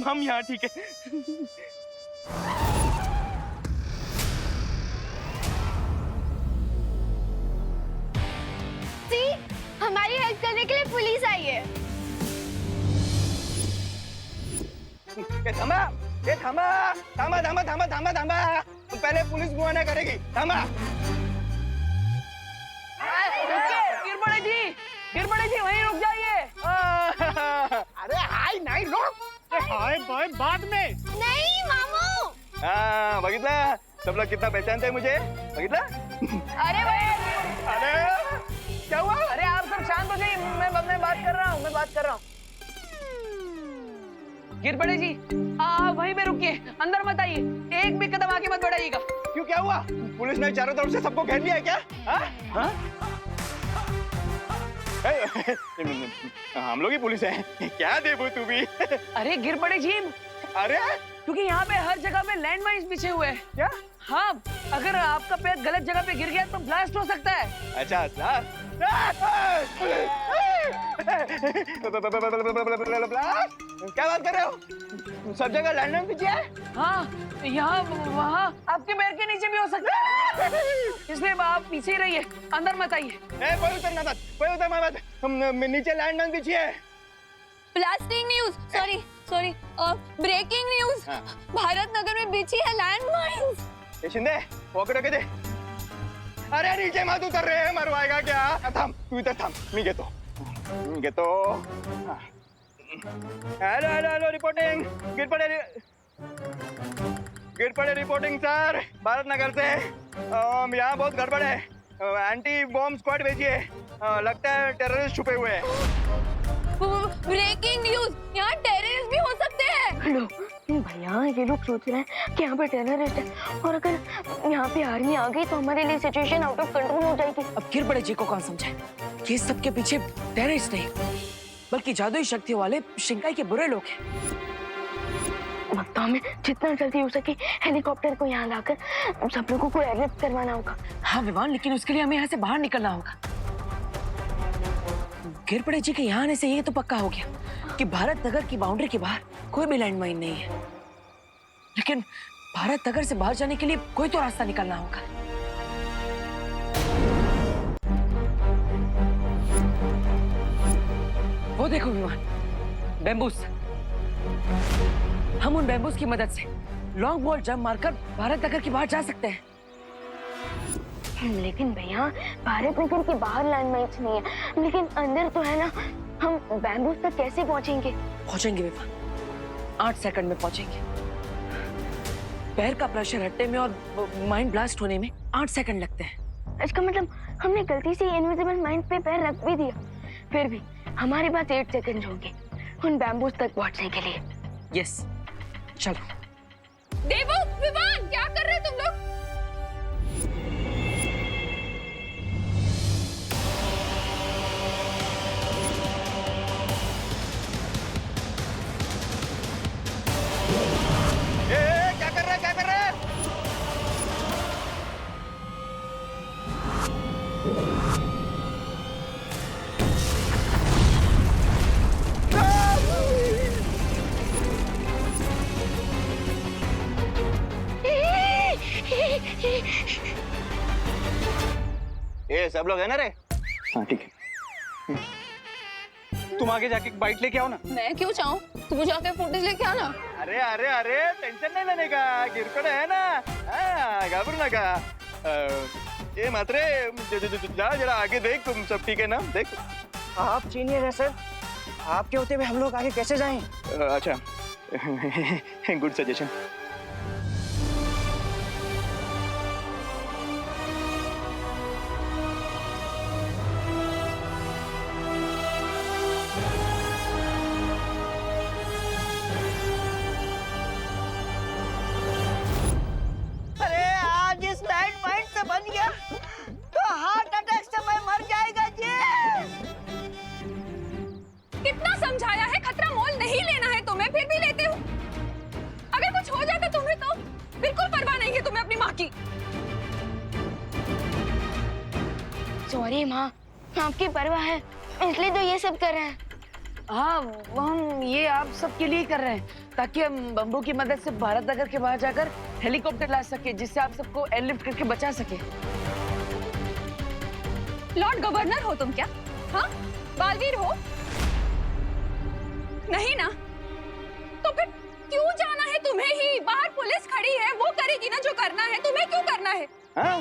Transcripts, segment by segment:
हम यहाँ ठीक है। हमारी हेल्प करने के लिए पुलिस आई है। थामा, ये थामा, थामा, थामा, थामा, थामा, थामा। पहले पुलिस बुआना करेगी। थामा। गिरपड़े जी वहीं रुक जाइए। अरे हाय नहीं रुक। हाय बाय बाद में। नहीं मामू। हाँ बगीतला, सब लोग कितना पहचानते हैं मुझे, बगीतला। अरे भाई, अरे क्या हुआ? अरे आप सब शांत हो जाइए, मैं बात कर रहा हूँ। गिरपड़े जी आप वहीं पे रुकिए, अंदर मत आइए, एक भी कदम आगे मत बढ़ाइएगा। क्यों, क्या हुआ? पुलिस ने चारों तरफ से सबको घेर लिया है क्या? हाँ? हम लोग ही पुलिस हैं। क्या देबू तू भी? अरे गिरपड़े जी, अरे क्योंकि यहाँ पे हर जगह पे लैंड माइन्स बिछे हुए हैं। क्या? हाँ, अगर आपका पैर गलत जगह पे गिर गया तो ब्लास्ट हो सकता है। अच्छा क्या बात कर रहे हो? सब जगह लैंडमाइन बिछे है? हाँ, यहाँ वहाँ आपके पैर के नीचे भी हो सकता है, इसलिए आप पीछे ही रहिए, अंदर मत आइए। कोई उतर मत। हम नीचे लैंडमाइन बिछी है। Blasting news, sorry, breaking news. Bharat Nagar में बिछी है लैंड माइन्स। ये शिंदे पॉकेट रखे दे। अरे नीचे मत उतर रहे, मरवाएगा क्या? थांब, तू इधर थांब, मी घेतो। Hello reporting. गिरपड़े रिपोर्टिंग सर, भारत नगर से। यहाँ बहुत गड़बड़ है, एंटी बॉम्ब स्क्वाड भेजिए, लगता है टेररिस्ट छुपे हुए हैं। ब्रेकिंग न्यूज, यहाँ टेररिस्ट भी हो सकते हैं। हेलो भैया, ये लोग सोच रहे हैं कि यहाँ पे टेररिस्ट है, और अगर यहाँ पे आर्मी आ गई तो हमारे लिए सिचुएशन आउट ऑफ कंट्रोल हो जाएगी। अब गिरपड़े जी को कौन समझाए? ये सबके पीछे टेररिस्ट नहीं, बल्कि जादुई शक्तियों वाले शिंकाई के बुरे लोग हैं। वक्त हमें जितना जल्दी हो सके हेलीकॉप्टर को यहाँ लाकर सब लोगों को एयरलिफ्ट करवाना होगा। हाँ विमान, लेकिन उसके लिए हमें यहाँ से बाहर निकलना होगा। गिरपड़े जी के यहाँ आने से ये तो पक्का हो गया कि भारत नगर की बाउंड्री के बाहर कोई भी लैंडमाइन नहीं है, लेकिन भारत नगर से बाहर जाने के लिए कोई तो रास्ता निकलना होगा। वो देखो विमान, बैम्बूस। हम उन बैम्बूस की मदद से लॉन्ग बॉल जंप मारकर भारत नगर के बाहर जा सकते हैं। लेकिन भैया, भारत नगर के बाहर लैंडमाइन्स नहीं है, लेकिन अंदर तो है ना। हम बैम्बूस तक कैसे पहुँचेंगे विमान, 8 सेकंड में पहुंचेंगे। पैर का प्रेशर हटने में और माइंड ब्लास्ट होने में 8 सेकंड लगते हैं। इसका मतलब हमने गलती से इनविजिबल माइंड पे पैर रख भी दिया, फिर भी हमारे पास 8 सेकंड होंगे उन बैम्बूस तक पहुंचने के लिए। यस, चलो। देवू, विमान, क्या कर रहे हो तुम लोग? क्या कर रहे हैं? ये सब लोग है ना रे? हाँ ठीक है। तुम आगे जाके बाइट लेके आओ ना। मैं क्यों चाहूँ? तुम जाके फुटेज लेके आना। अरे टेंशन नहीं लेने का, गिरपड़े है ना, घबरू ना का। ये मात्रे जा जरा आगे देख, तुम सब ठीक है ना? देख, आप सीनियर है सर, आपके होते हुए हम लोग आगे कैसे जाएं? अच्छा गुड सजेशन। कितना समझाया है, खतरा मोल नहीं लेना है तुम्हें, फिर भी लेते हो। अगर कुछ हो जाता तुम्हें तो बिल्कुल परवाह नहीं है तुम्हें अपनी माँ की। सॉरी माँ, आपकी परवाह है इसलिए तो ये सब कर रहे हैं। हाँ, वो हम ये आप सबके लिए कर रहे हैं ताकि हम बम्बू की मदद से भारत नगर के बाहर जाकर हेलीकॉप्टर ला सके, जिससे आप सबको एयरलिफ्ट करके बचा सके। लॉर्ड गवर्नर हो तुम क्या? हाँ, बालवीर हो? नहीं ना? तो फिर क्यों जाना है तुम्हें ही? बाहर पुलिस खड़ी है, वो करेगी ना जो करना है, तुम्हें क्यों करना है? हाँ?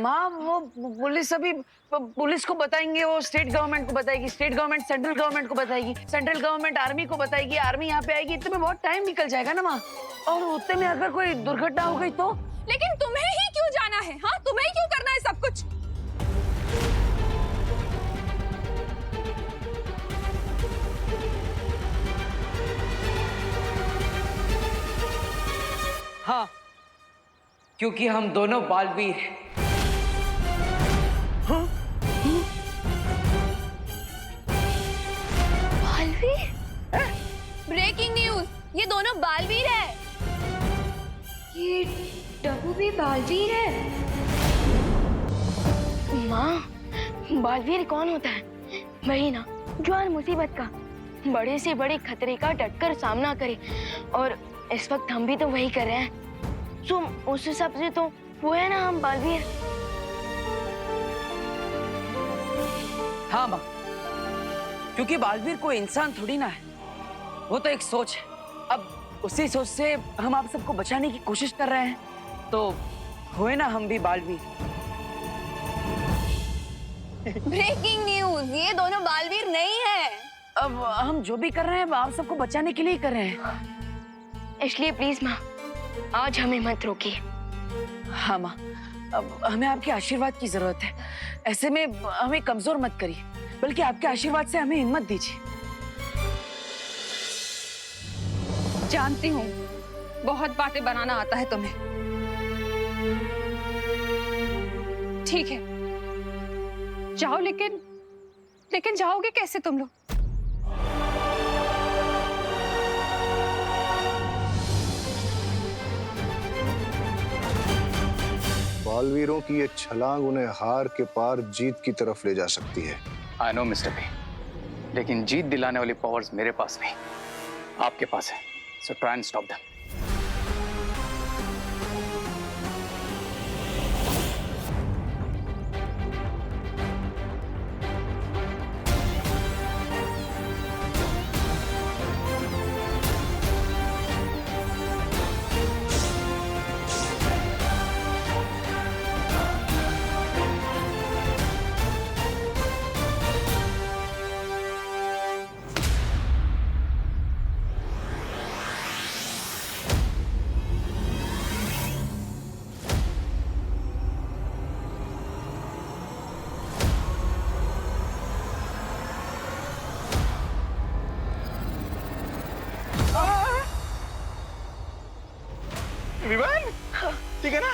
माँ, वो पुलिस अभी पुलिस को बताएंगे, वो स्टेट गवर्नमेंट को बताएगी, स्टेट गवर्नमेंट सेंट्रल गवर्नमेंट को बताएगी, सेंट्रल गवर्नमेंट आर्मी को बताएगी, आर्मी यहाँ पे आएगी, इतने में बहुत टाइम निकल जाएगा ना माँ। और उतने में अगर कोई दुर्घटना हो गई तो? लेकिन तुम्हें ही क्यों जाना है? हाँ, तुम्हें ही क्यों करना है सब कुछ? हाँ, क्योंकि हम दोनों बालवीर हैं। बालवीर? ब्रेकिंग न्यूज, ये दोनों बालवीर है। ये डब्बू भी बालवीर है? माँ, बालवीर कौन होता है? वही ना जो हर मुसीबत का, बड़े से बड़े खतरे का डटकर सामना करे। और इस वक्त हम भी तो वही कर रहे हैं। सो उस हिसाब से तो वो है ना हम बालवीर। हाँ माँ, क्योंकि बालवीर कोई इंसान थोड़ी ना है, वो तो एक सोच है। अब उसी सोच से हम आप सबको बचाने की कोशिश कर रहे हैं, तो हुए ना हम भी बालवीर। ब्रेकिंग न्यूज, ये दोनों बालवीर नहीं है। अब हम जो भी कर रहे हैं आप सबको बचाने के लिए कर रहे हैं। इसलिए प्लीज माँ, आज हमें मत रोकिए। हाँ माँ, अब हमें आपके आशीर्वाद की जरूरत है। ऐसे में हमें कमजोर मत करिए, बल्कि आपके आशीर्वाद से हमें हिम्मत दीजिए। जानती हूँ बहुत बातें बनाना आता है तुम्हें। ठीक है, जाओ, लेकिन जाओगे कैसे तुम लोग? बालवीरों की ये छलांग उन्हें हार के पार जीत की तरफ ले जा सकती है। आई नो मिस्टर बी, लेकिन जीत दिलाने वाली पावर्स मेरे पास नहीं, आपके पास है। So try and stop them. Vivaan, ठीक है ना?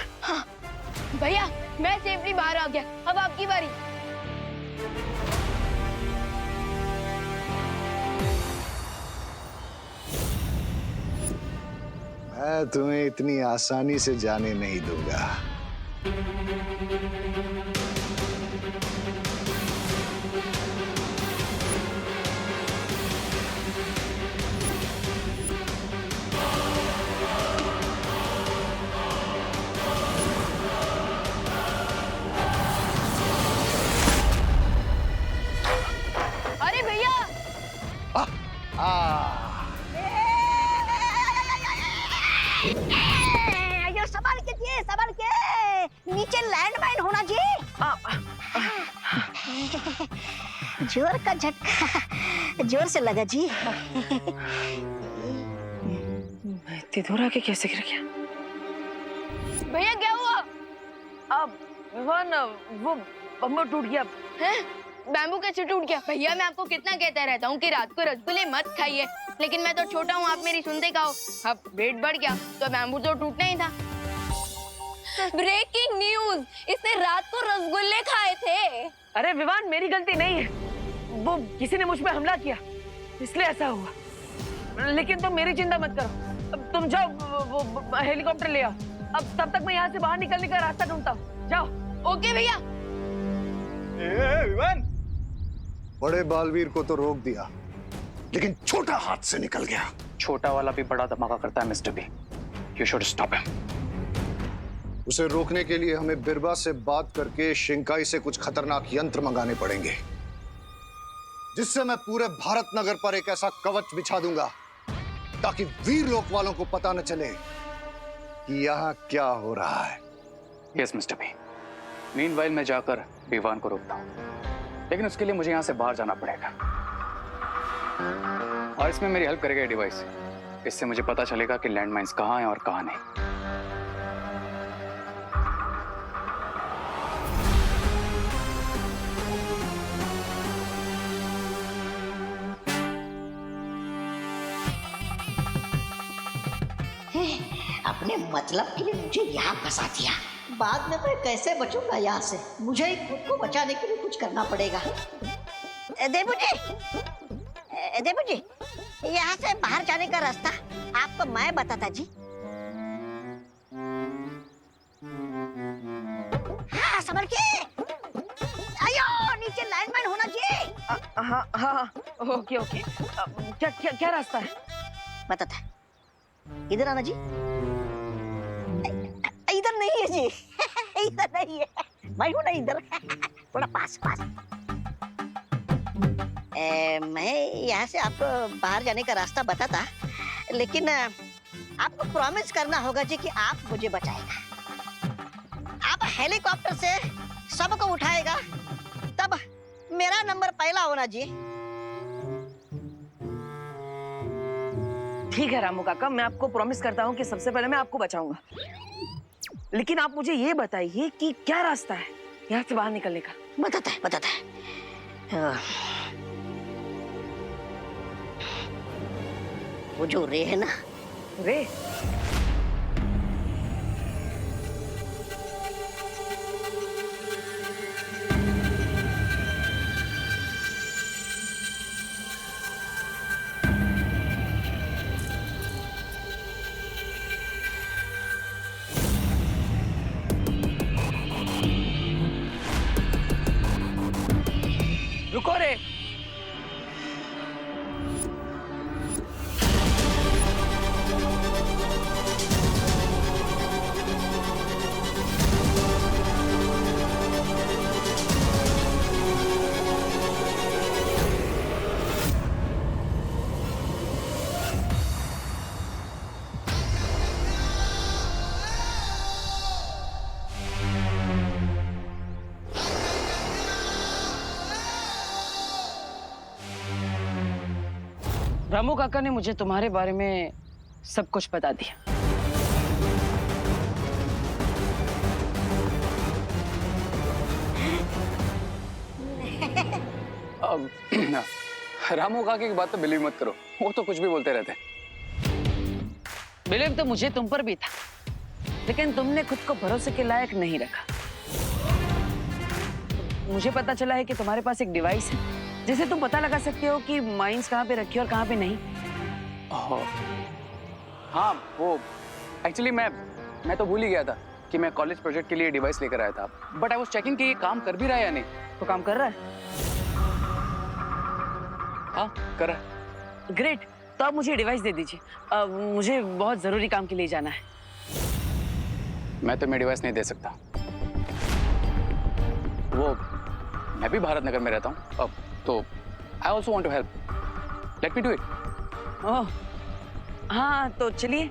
भैया, मैं सेफली बाहर आ गया, अब आपकी बारी। मैं तुम्हें इतनी आसानी से जाने नहीं दूंगा। अरे भैया, ये संभाल के नीचे लैंडमाइन होना चाहिए। जोर का झटका जोर से लगा जी। इतनी दूर आके कैसे गिर गया? भैया क्या हुआ? अब विवान, वो बम्बू टूट गया। हैं? बैम्बू कैसे टूट गया? भैया, मैं आपको कितना कहता रहता हूँ कि रात को रसगुल्ले मत खाइए, लेकिन मैं तो छोटा हूँ, आप मेरी सुनते का हो। अब वेट बढ़ गया तो बैम्बू तो टूटना ही था। ब्रेकिंग न्यूज, इसने रात को रसगुल्ले खाए थे। अरे विवान, मेरी गलती नहीं है, वो किसी ने मुझ पे हमला किया इसलिए ऐसा हुआ। लेकिन तुम मेरी चिंता मत करो, अब तुम जाओ, वो हेलीकॉप्टर ले आओ। अब तब तक मैं यहाँ से बाहर निकलने का रास्ता ढूंढता हूँ। जाओ। ओके भैया। विवान, बड़े बालवीर को तो रोक दिया, लेकिन छोटा हाथ से निकल गया। छोटा वाला भी बड़ा धमाका करता है mister B. You should stop him. उसे रोकने के लिए हमें बिरबा से बात करके शिंकाई से कुछ खतरनाक यंत्र मंगाने पड़ेंगे, जिससे मैं पूरे भारत नगर पर एक ऐसा कवच बिछा दूंगा ताकि वीर लोक वालों को पता न चले कि यहाँ क्या हो रहा है। Yes mister B. मीनवाइल मैं जाकर विवान को रोकता हूँ, लेकिन उसके लिए मुझे यहाँ से बाहर जाना पड़ेगा। और इसमें मेरी हेल्प करेगा ये डिवाइस। इससे मुझे पता चलेगा कि लैंडमाइंस कहाँ हैं और कहाँ नहीं। अपने मतलब के लिए मुझे यहाँ फंसा दिया। बाद में मैं कैसे बचूंगा यहाँ से? मुझे ही खुद को बचाने के लिए कुछ करना पड़ेगा। देबू जी, यहाँ से बाहर जाने का रास्ता आपको मैं बताता जी। हाँ, संभल के। आयो, नीचे लाइनमैन होना चाहिए। हाँ हाँ, ओके ओके। क्या क्या क्या रास्ता है? बताता है। इधर आना जी। इधर नहीं है जी। इधर नहीं है, मैं हूं ना इधर। थोड़ा पास पास। मैं यहाँ से आपको बाहर जाने का रास्ता बताता, लेकिन आपको प्रॉमिस करना होगा जी कि आप मुझे बचाएगा। आप हेलीकॉप्टर से सबको उठाएगा, तब मेरा नंबर पहला होना जी। ठीक है रामू काका, मैं आपको प्रॉमिस करता हूँ कि सबसे पहले मैं आपको बचाऊंगा, लेकिन आप मुझे ये बताइए कि क्या रास्ता है यहाँ से बाहर निकलने का? बताता है। वो जो रे है ना, रे? रुको रे। रामू काका ने मुझे तुम्हारे बारे में सब कुछ बता दिया। रामू काका की बात तो बिलीव मत करो, वो तो कुछ भी बोलते रहते हैं। बिलीव तो मुझे तुम पर भी था, लेकिन तुमने खुद को भरोसे के लायक नहीं रखा। मुझे पता चला है कि तुम्हारे पास एक डिवाइस है जिसे तुम पता लगा सकते हो कि माइंस कहाँ पे रखी और कहाँ पे नहीं। हाँ, वो एक्चुअली मैं तो भूल ही गया था कि मैं कॉलेज प्रोजेक्ट के लिए डिवाइस लेकर आया था, बट आई वाज चेकिंग कि ये काम कर भी रहा है या नहीं। तो काम कर रहा है? हाँ, कर रहा है। ग्रेट, तो आप मुझे डिवाइस दे दीजिए। मुझे बहुत जरूरी काम के लिए जाना है। मैं तुम्हें डिवाइस नहीं दे सकता। वो मैं भी भारत नगर में रहता हूँ अब, तो I also want to help. Let me do it. Oh हाँ, तो चलिए।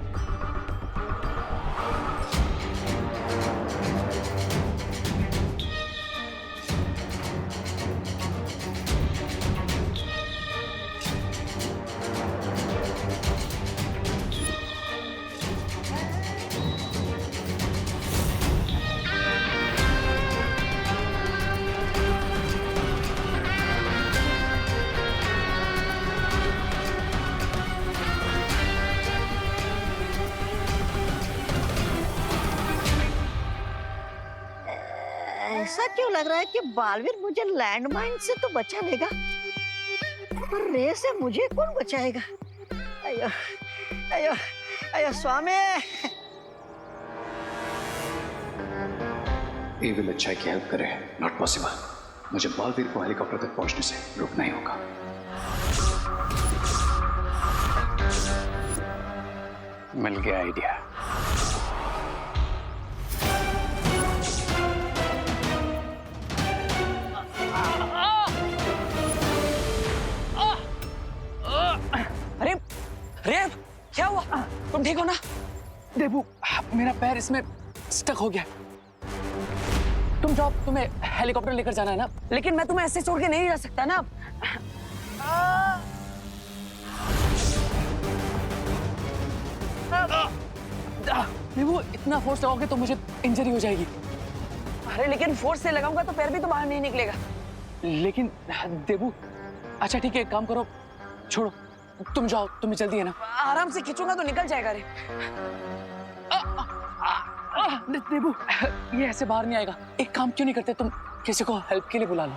ऐसा क्यों लग रहा है कि बालवीर मुझे लैंडमाइन से तो बचा लेगा, पर रे से मुझे कौन बचाएगा? अयो अयो अयो स्वामी। एविल अच्छाई की हेल्प करे, नॉट पॉसिबल। मुझे बालवीर को हेलीकॉप्टर तक पहुंचने से रुकना ही होगा। मिल गया आइडिया। अरे अरे क्या हुआ? तुम ठीक हो ना? देबू, मेरा पैर इसमें स्टक हो गया। तुम जाओ, तुम्हें हेलीकॉप्टर लेकर जाना है ना? लेकिन मैं तुम्हें ऐसे छोड़ के नहीं जा सकता ना। देबू, इतना फोर्स लगाओगे तो मुझे इंजरी हो जाएगी। अरे लेकिन फोर्स से लगाऊंगा तो पैर भी तो बाहर नहीं निकलेगा। लेकिन देबू, अच्छा ठीक है, एक काम करो, छोड़ो, तुम जाओ, तुम्हें जल्दी है ना? आराम से खींचूंगा तो निकल जाएगा। रे देबू, ये ऐसे बाहर नहीं आएगा। एक काम क्यों नहीं करते, तुम किसी को हेल्प के लिए बुला लो।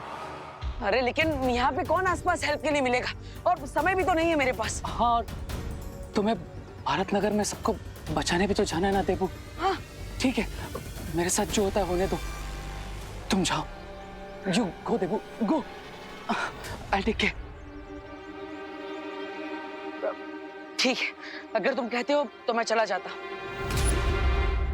अरे लेकिन यहाँ पे कौन आसपास हेल्प के लिए मिलेगा, और समय भी तो नहीं है मेरे पास। हाँ, तुम्हें भारत नगर में सबको बचाने भी तो जाना है ना देबू? हाँ ठीक है, मेरे साथ जो होता है होने दो, तुम जाओ। You go Debu, go. I take care. ठीक है, अगर तुम कहते हो तो मैं चला जाता।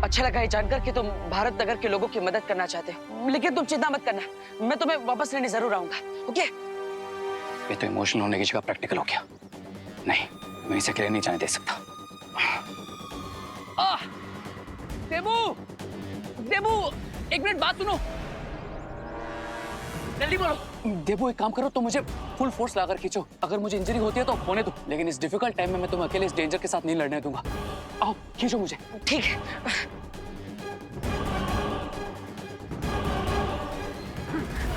अच्छा लगा ये जानकर कि तुम भारत नगर के लोगों की मदद करना चाहते हो, लेकिन तुम चिंता मत करना, मैं तुम्हें वापस लेने जरूर आऊंगा। ओके? ये तो इमोशनल होने की जगह प्रैक्टिकल हो गया। नहीं, मैं इसे अकेले नहीं जाने दे सकता। देबू, देबू, एक मिनट बात सुनो, जल्दी बोलो। देबू, एक काम करो, तो मुझे फुल फोर्स लाकर खींचो। अगर मुझे इंजरी होती है तो होने दो, लेकिन इस डिफिकल्ट टाइम में मैं तुम्हें अकेले इस डेंजर के साथ नहीं लड़ने दूंगा। आओ, खींचो मुझे। ठीक है।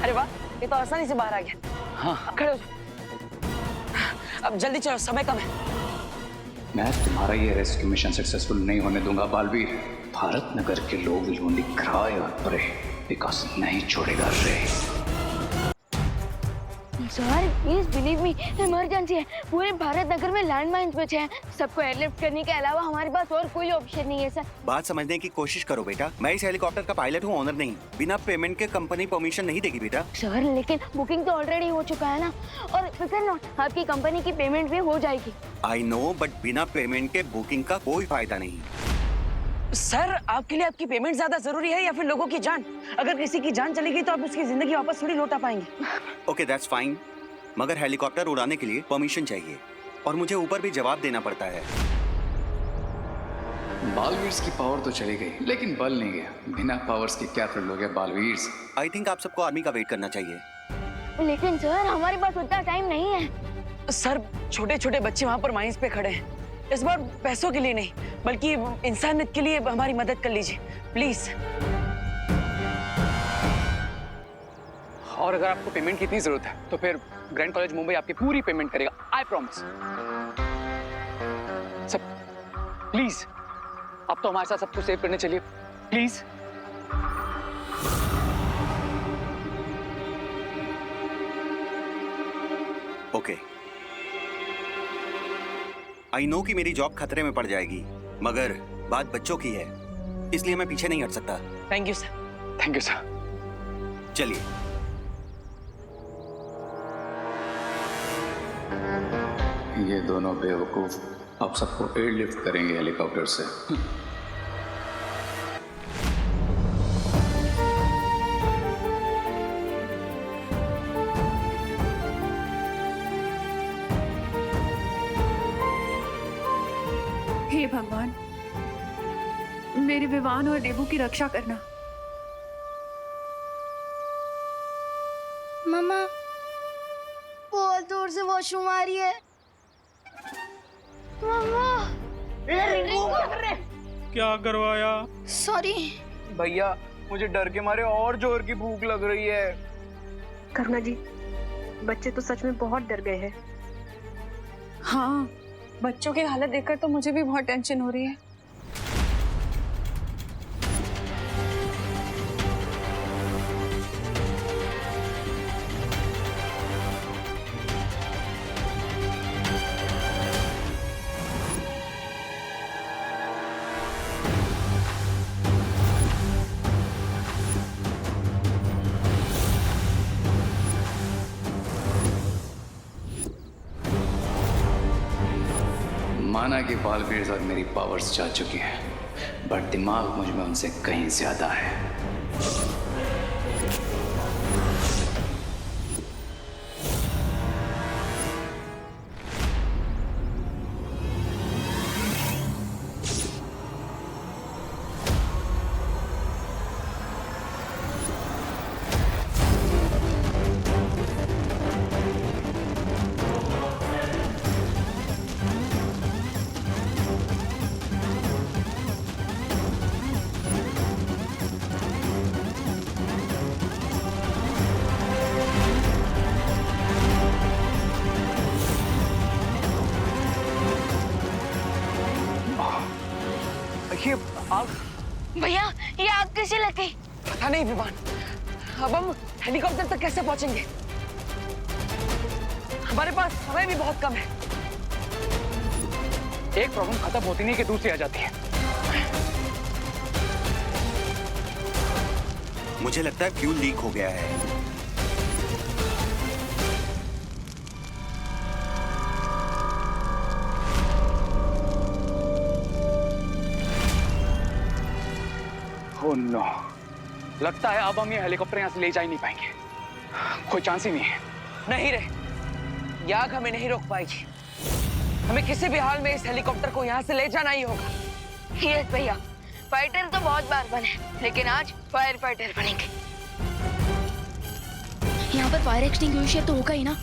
अरे वाह, ये तो आसानी से बाहर आ गया। हाँ, अब खड़े हो जाओ। अब जल्दी चलो, समय कम है। मैं तुम्हारा ये रेस्क्यू मिशन सक्सेसफुल नहीं होने दूंगा बालवीर। भारत नगर के लोग विल ओनली क्राई और प्रे बिकॉज़ नहीं छोड़ेगा रे। Sir please believe me, emergency है। पूरे भारत नगर में लैंडमाइंस बचे हैं। सबको एयरलिफ्ट करने के अलावा हमारे पास और कोई ऑप्शन नहीं है सर। बात समझने की कोशिश करो बेटा, मैं इस हेलीकॉप्टर का पायलट हूँ, ओनर नहीं। बिना पेमेंट के कंपनी परमिशन नहीं देगी बेटा। सर लेकिन बुकिंग तो ऑलरेडी हो चुका है ना, और फिकर नॉट, आपकी कंपनी की पेमेंट भी हो जाएगी। आई नो, बट बिना पेमेंट के बुकिंग का कोई फायदा नहीं। सर आपके लिए आपकी पेमेंट ज्यादा जरूरी है या फिर लोगों की जान? अगर किसी की जान चली गई तो आप उसकी जिंदगी वापस थोड़ी लौटा पाएंगे। ओके दैट्स फाइन, मगर हेलीकॉप्टर उड़ाने के लिए परमिशन चाहिए और मुझे ऊपर भी जवाब देना पड़ता है। बालवीर्स की पावर तो चली गई, लेकिन बल नहीं गया। बिना पावर्स के क्या कर लोगे बालवीर्स? आई थिंक आप सबको आर्मी का वेट करना चाहिए। लेकिन सर हमारे पास उतना टाइम नहीं है। सर छोटे छोटे बच्चे वहाँ पर माइंस पे खड़े हैं। इस बार पैसों के लिए नहीं, बल्कि इंसानियत के लिए हमारी मदद कर लीजिए प्लीज। और अगर आपको पेमेंट की इतनी जरूरत है तो फिर ग्रैंड कॉलेज मुंबई आपकी पूरी पेमेंट करेगा, आई प्रॉमिस। सब प्लीज, आप तो हमारे साथ सबको सेव करने चलिए प्लीज। ओके, आई नो कि मेरी जॉब खतरे में पड़ जाएगी, मगर बात बच्चों की है, इसलिए मैं पीछे नहीं हट सकता। Thank you sir. Thank you sir. चलिए। ये दोनों बेवकूफ अब सबको एयरलिफ्ट करेंगे हेलीकॉप्टर से। हे भगवान, मेरे विवान और देबू की रक्षा करना। मम्मा बहुत दूर से वॉशरूम आ रही है। मम्मा क्या करवाया? सॉरी। भैया मुझे डर के मारे और जोर की भूख लग रही है। करुणा जी, बच्चे तो सच में बहुत डर गए हैं। हाँ, बच्चों की हालत देखकर तो मुझे भी बहुत टेंशन हो रही है। माना कि बालवीर और मेरी पावर्स जा चुकी हैं, बट दिमाग मुझ में उनसे कहीं ज्यादा है। ये आग भैया ये आग कैसे लग गई? पता नहीं विमान। अब हम हेलीकॉप्टर तक कैसे पहुंचेंगे? हमारे पास समय भी बहुत कम है। एक प्रॉब्लम खत्म होती नहीं कि दूसरी आ जाती है। मुझे लगता है फ्यूल लीक हो गया है। ओह नो, लगता है अब हम ये हेलीकॉप्टर यहाँ से ले जा ही नहीं पाएंगे। कोई चांस ही नहीं है। नहीं रे, ये आग हमें नहीं रोक पाएगी। हमें किसी भी हाल में इस हेलीकॉप्टर को यहाँ से ले जाना ही होगा। यस भैया, फाइटर तो बहुत बार बने, लेकिन आज फायर फाइटर बनेंगे। यहाँ पर फायर एक्सटिंग्विशर तो होगा ही ना।